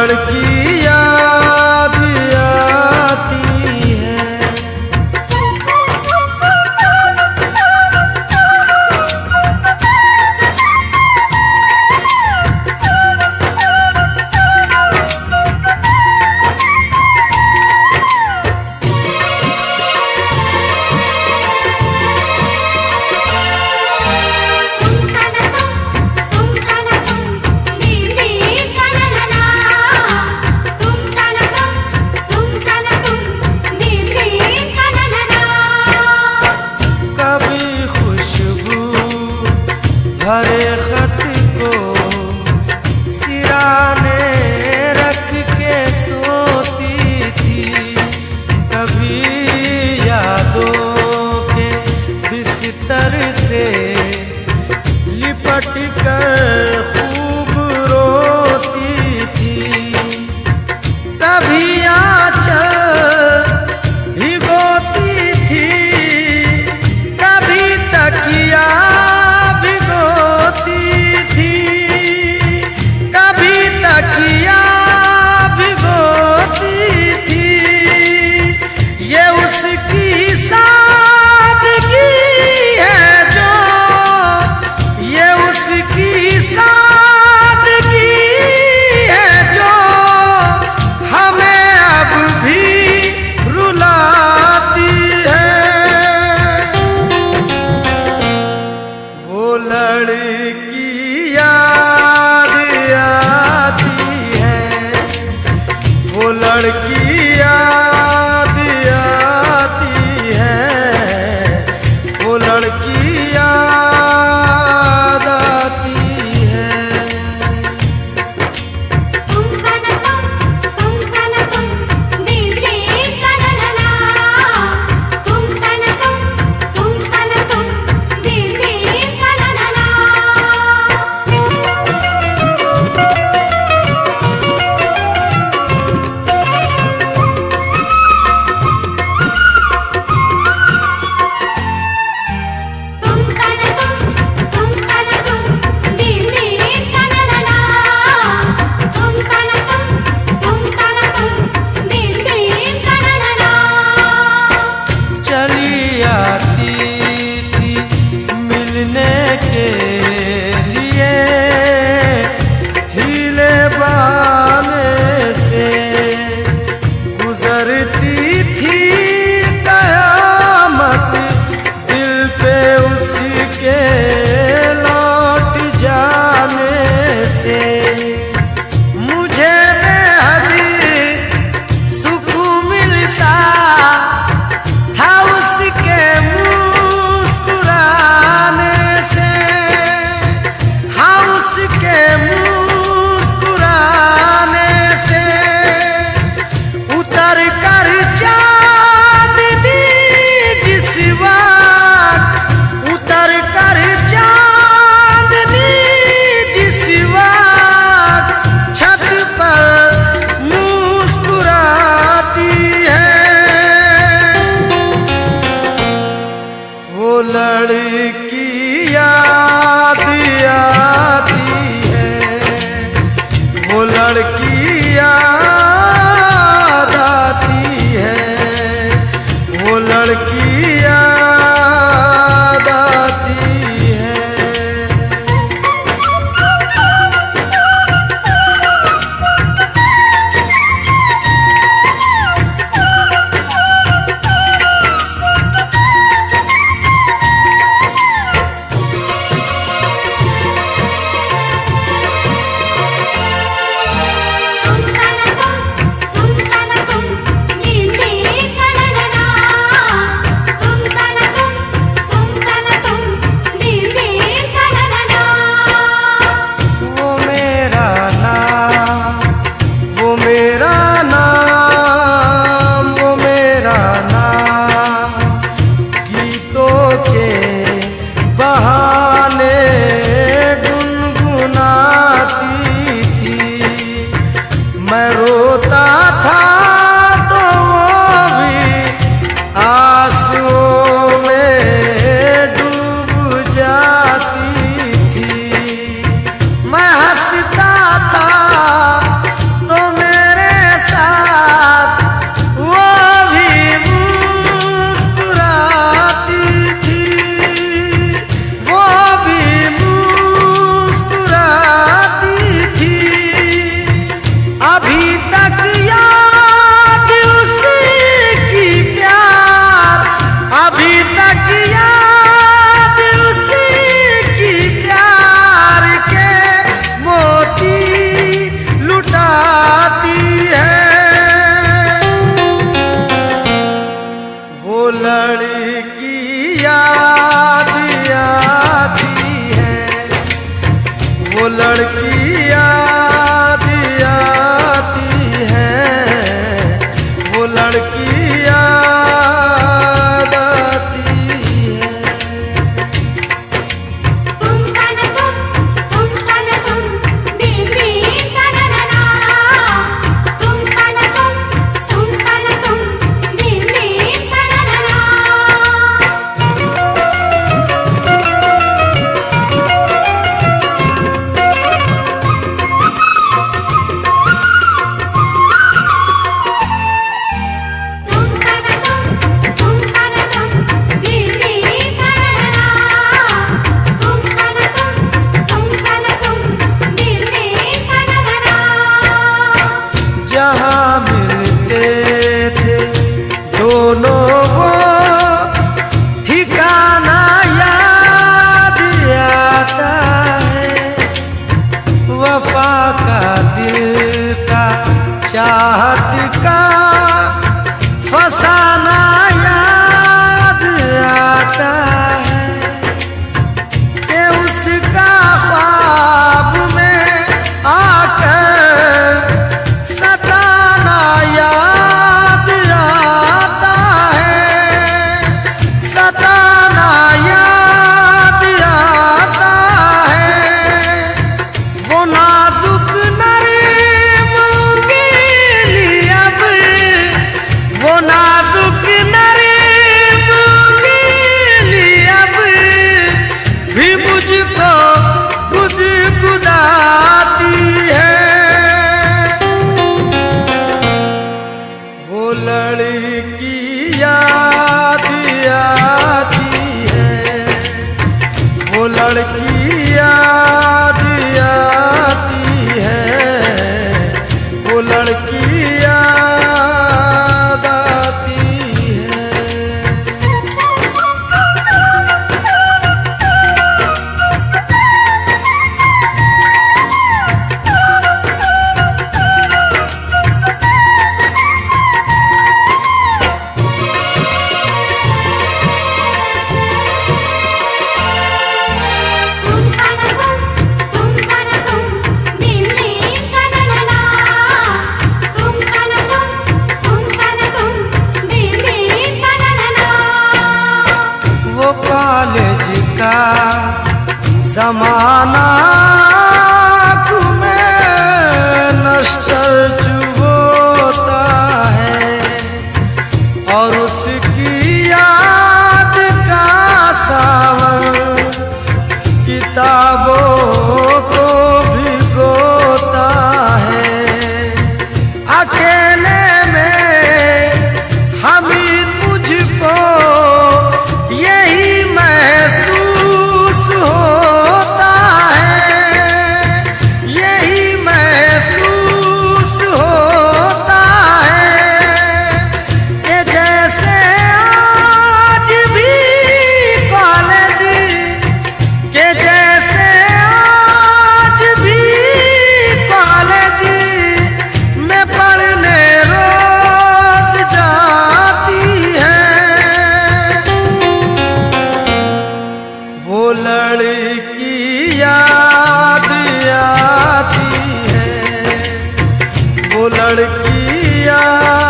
लड़की याद आती है। हरे खत को सिराने रख के सोती थी, कभी यादों के बिस्तर से लिपट कर खूब रोती थी, कभी आंचल भिगोती थी, कभी तकिया लड़की याद आती है, वो लड़की याद आती है, वो लड़की याद आती है। लड़की याद आती है, वो लड़की याद आती है, वो लड़की याद आती है। मैं रोता था तो वो भी आंसुओं में डूब जाती थी। मैं हंसता था तो जहाँ मिलते थे दोनों वो ठिकाना याद आता है। वफा का दिल का चाहत का फसाना याद आता है कि उसका ख्वाब में आकर सताना याद आता है, सताना याद आता है। वो नाजुक नरम गिली अब, वो नाजुक नरम गिली अब भी मुझको गुदगुदाती है। वो लड़की याद आती है, वो लड़की याद आती है, वो लड़की याद आती है। वो कॉलेज का जमाना तुम्हें नश्तर चुभोता है और उसकी याद का सावन किताबों को भिगोता है। अकेले में हामिद मुझको यही महसूस होता है, यही महसूस होता है कि जैसे आज भी कॉलेज, कि जैसे आज भी कॉलेज में पढ़ने रोज जाती है। वो लड़की याद आती है, वो लड़की याद